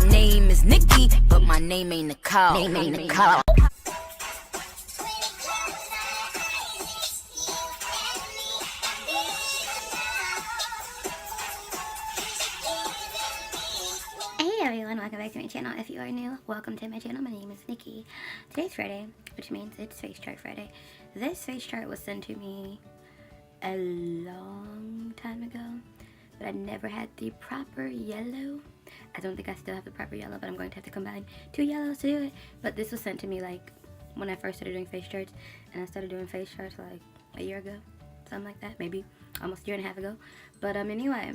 name is Nikki, but my name ain't Nicole. Name ain't Nicole. Hey everyone, welcome back to my channel. If you are new, welcome to my channel. My name is Nikki. Today's Friday, which means it's Face Chart Friday. This face chart was sent to me a long time ago, but I never had the proper yellow. I don't think I still have the proper yellow, but I'm going to have to combine two yellows to do it. But this was sent to me like when I first started doing face charts, and I started doing face charts like a year ago, something like that, maybe almost a year and a half ago. But anyway,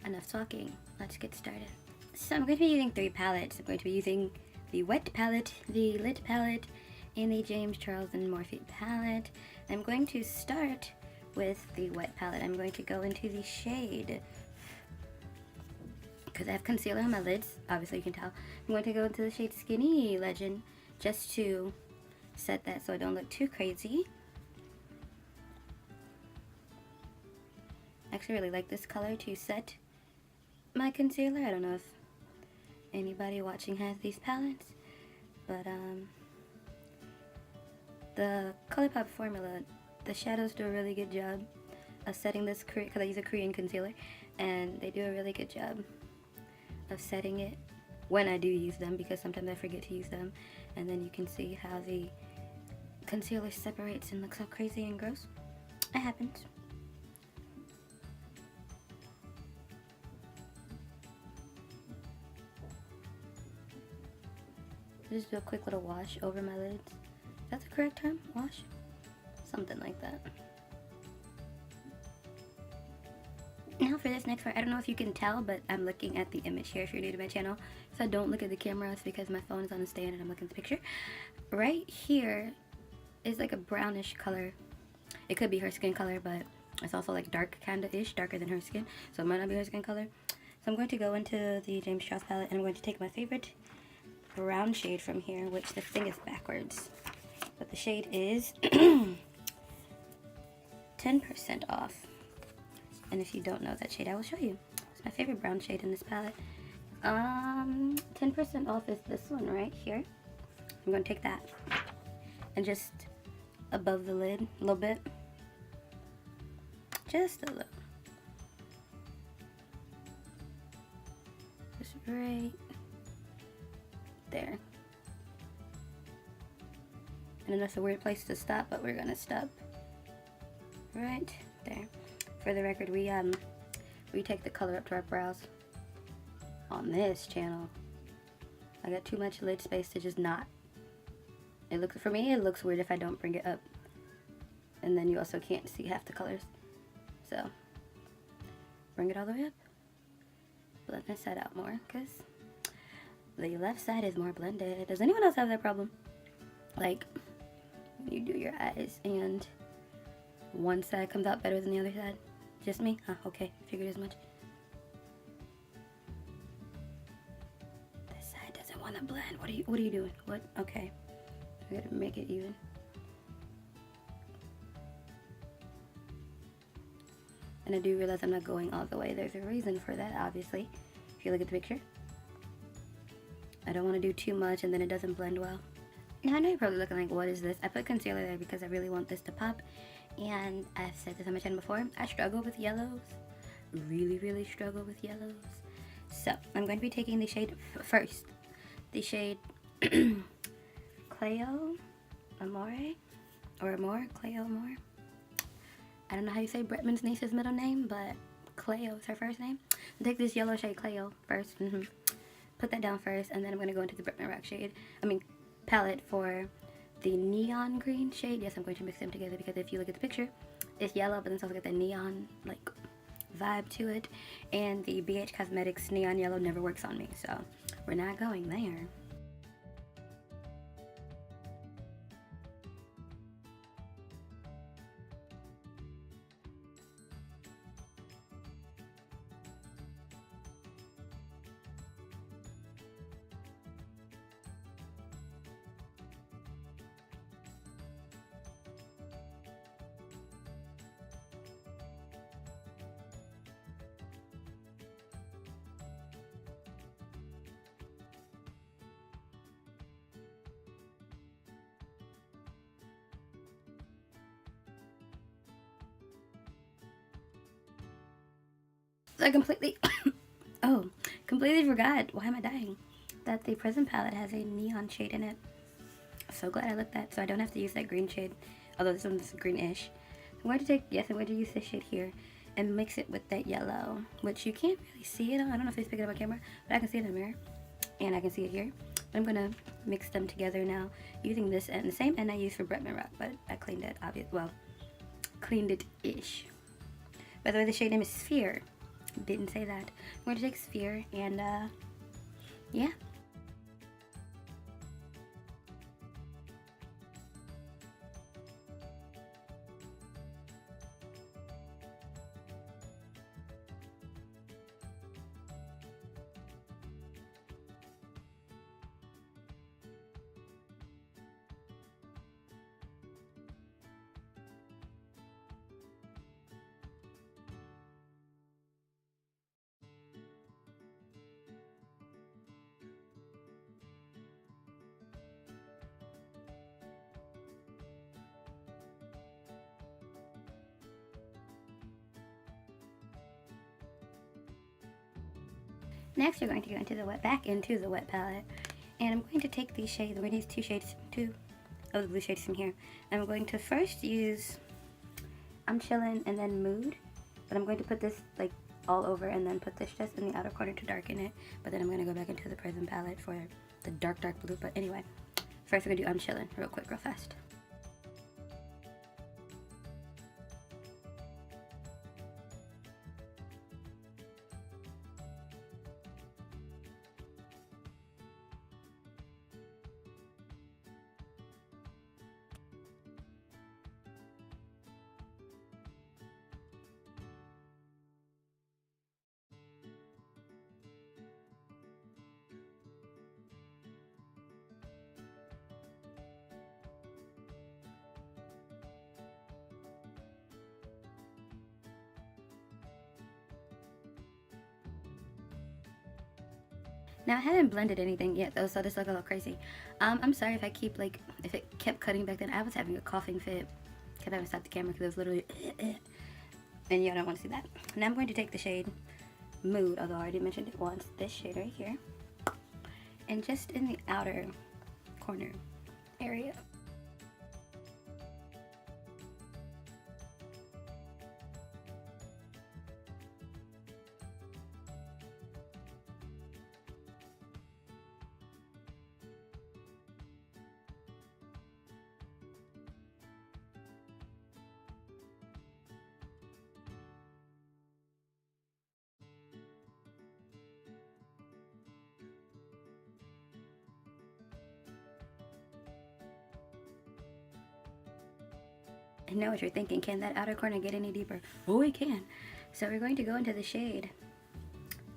enough talking. Let's get started. So I'm going to be using three palettes. I'm going to be using the wet palette, the lit palette, and the James Charles and Morphe palette. I'm going to start with the wet palette. I'm going to go into the shade, because I have concealer on my lids, obviously you can tell. I'm going to go into the shade Skinny Legend just to set that so I don't look too crazy. I actually really like this color to set my concealer. I don't know if anybody watching has these palettes, but the ColourPop formula, the shadows do a really good job of setting this, because I use a Korean concealer, and they do a really good job of setting it when I do use them, because sometimes I forget to use them, and then you can see how the concealer separates and looks so crazy and gross. It happens. Just do a quick little wash over my lids. Is that the correct term? Wash? Something like that. Now for this next part, I don't know if you can tell, but I'm looking at the image here if you're new to my channel. So I don't look at the camera, it's because my phone is on the stand and I'm looking at the picture. Right here is like a brownish color. It could be her skin color, but it's also like dark kinda-ish, darker than her skin. So it might not be her skin color. So I'm going to go into the James Charles palette, and I'm going to take my favorite brown shade from here, which the thing is backwards, but the shade is 10% off. And if you don't know that shade, I will show you. It's my favorite brown shade in this palette. 10% off is this one right here. I'm going to take that and just above the lid a little bit, just a little, just right there. And that's a weird place to stop, but we're gonna stop right there. For the record, we take the color up to our brows on this channel. I got too much lid space to just not. It looks, for me, it looks weird if I don't bring it up, and then you also can't see half the colors. So bring it all the way up. Blend this side out more, because the left side is more blended. Does anyone else have that problem? Like, when you do your eyes and one side comes out better than the other side? Just me? Huh, okay, figured as much. This side doesn't want to blend. What are you doing? What? Okay. I gotta make it even. And I do realize I'm not going all the way. There's a reason for that, obviously. If you look at the picture. I don't want to do too much and then it doesn't blend well. Now I know you're probably looking like, what is this? I put concealer there because I really want this to pop. And I've said this on my channel before, I struggle with yellows. Really struggle with yellows. So I'm going to be taking the shade first. The shade Cleo Amore, or Amore, Cleo Amore. I don't know how you say Bretman's niece's middle name, but Cleo is her first name. I'll take this yellow shade Cleo first. Put that down first, and then I'm going to go into the Bretman rock shade, palette for the neon green shade. Yes, I'm going to mix them together because if you look at the picture, it's yellow, but then it's also got the neon like vibe to it, and the BH Cosmetics neon yellow never works on me, so we're not going there. So I completely, oh, completely forgot, why am I dying? That the Prism palette has a neon shade in it. So glad I looked at, so I don't have to use that green shade, although this one's greenish. I'm going to take, yes, I'm going to use this shade here and mix it with that yellow, which you can't really see it on. I don't know if it's picking up on camera, but I can see it in the mirror, and I can see it here. But I'm gonna mix them together now using this and the same end I used for Bretman Rock, but I cleaned it, well, cleaned it-ish. By the way, the shade name is Sphere. Didn't say that. I'm going to take Sphere and, yeah. Next, we're going to go into the back into the wet palette, and I'm going to take these shades. I'm going to use two of the blue shades from here. And I'm going to first use I'm Chillin' and then Mood, but I'm going to put this like all over and then put this just in the outer corner to darken it. But then I'm going to go back into the Prism palette for the dark blue. But anyway, first we're going to do I'm Chillin' real quick, real fast. Now I haven't blended anything yet though, so this looks a little crazy. I'm sorry if I keep like, if it kept cutting back then. I was having a coughing fit. Kept having to stop the camera because it was literally and y'all don't want to see that. Now I'm going to take the shade Mood, although I already mentioned it once, this shade right here, and just in the outer corner area. I know what you're thinking, can that outer corner get any deeper? Oh, it can. So we're going to go into the shade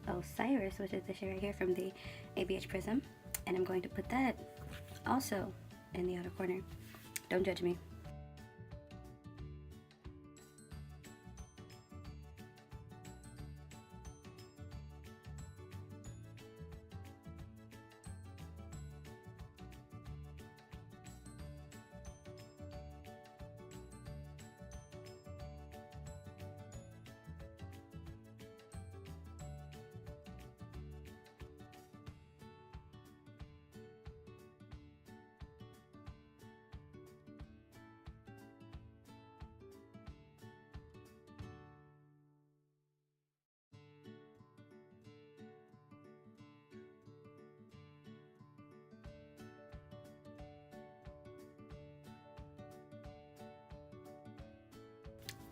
Osiris, which is the shade right here from the ABH Prism, and I'm going to put that also in the outer corner. Don't judge me.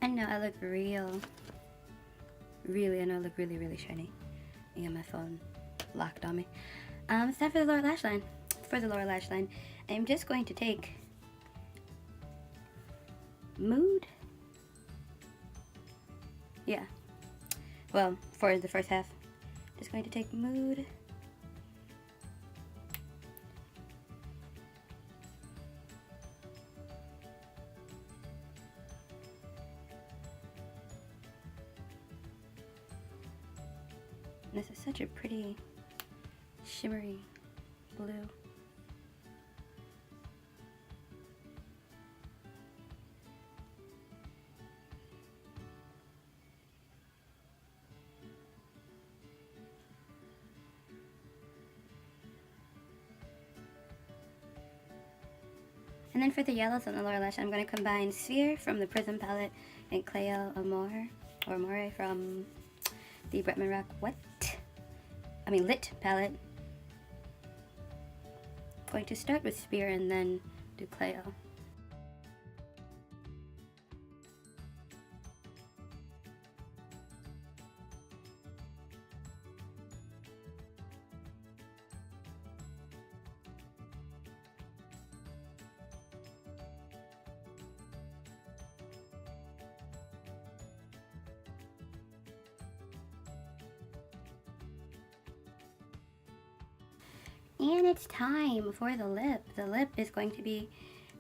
I know I look really, I know I look really shiny. I got my phone locked on me. It's time for the lower lash line. For the lower lash line, I'm just going to take Mood. Yeah. Well, for the first half, just going to take Mood. This is such a pretty shimmery blue. And then for the yellows on the lower lash, I'm going to combine Sphere from the Prism palette and Cleo Amore from the Bretman Rock Lit palette. I'm going to start with Sphere and then do Cleo. And it's time for the lip. The lip is going to be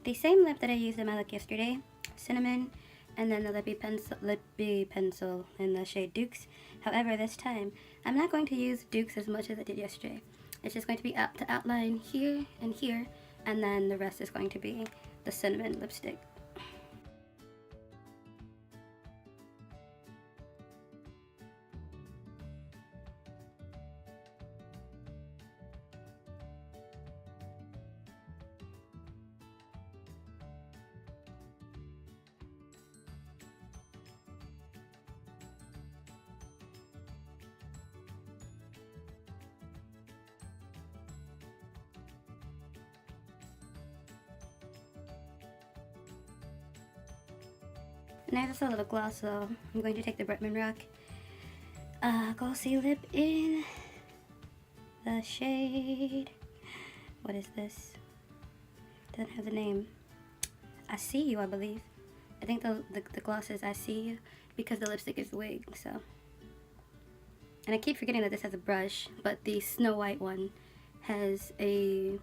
the same lip that I used in my look yesterday, cinnamon, and then the lippy pencil in the shade Dukes. However, this time I'm not going to use Dukes as much as I did yesterday. It's just going to be up to outline here, and then the rest is going to be the cinnamon lipstick. And I have also a little gloss, so I'm going to take the Bretman Rock glossy lip in the shade, what is this? Doesn't have the name. I See You, I believe. I think the gloss is I See You because the lipstick is wig, so. And I keep forgetting that this has a brush, but the Snow White one has a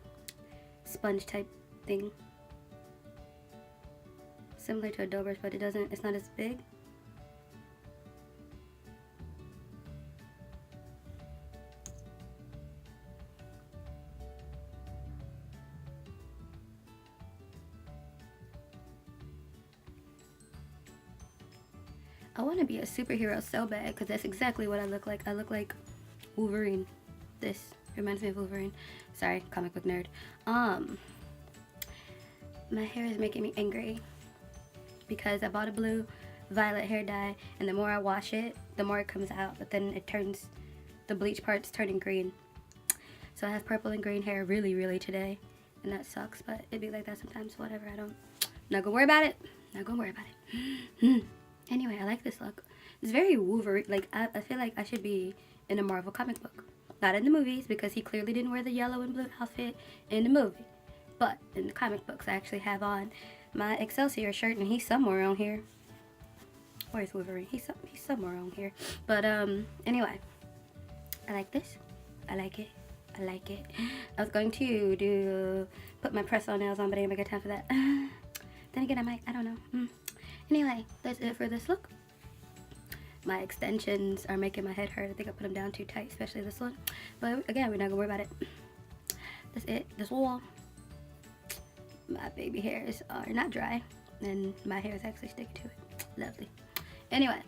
sponge type thing. Similar to a dough brush, but it's not as big. I want to be a superhero so bad because that's exactly what I look like. I look like Wolverine. This reminds me of Wolverine. Sorry, comic book nerd. My hair is making me angry because I bought a blue violet hair dye, and the more I wash it, the more it comes out, but then the bleach part's turning green. So I have purple and green hair really today, and that sucks, but it'd be like that sometimes, whatever. Not gonna worry about it. Anyway, I like this look. It's very Wolverine. Like, I feel like I should be in a Marvel comic book. Not in the movies, because he clearly didn't wear the yellow and blue outfit in the movie. But in the comic books, I actually have on my Excelsior shirt, and he's somewhere around here. Where's Wolverine? He's somewhere around here. But anyway, I like this. I like it. I was going to put my press-on nails on, but I didn't make time for that. Then again, I don't know. Anyway, that's it for this look. My extensions are making my head hurt. I think I put them down too tight, especially this one. But again, we're not gonna worry about it. That's it. This wall. My baby hairs are not dry, and my hair is actually sticking to it. Lovely. Anyway,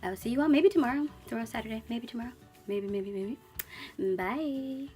I will see you all maybe tomorrow. Tomorrow's Saturday. Maybe tomorrow. Maybe. Bye.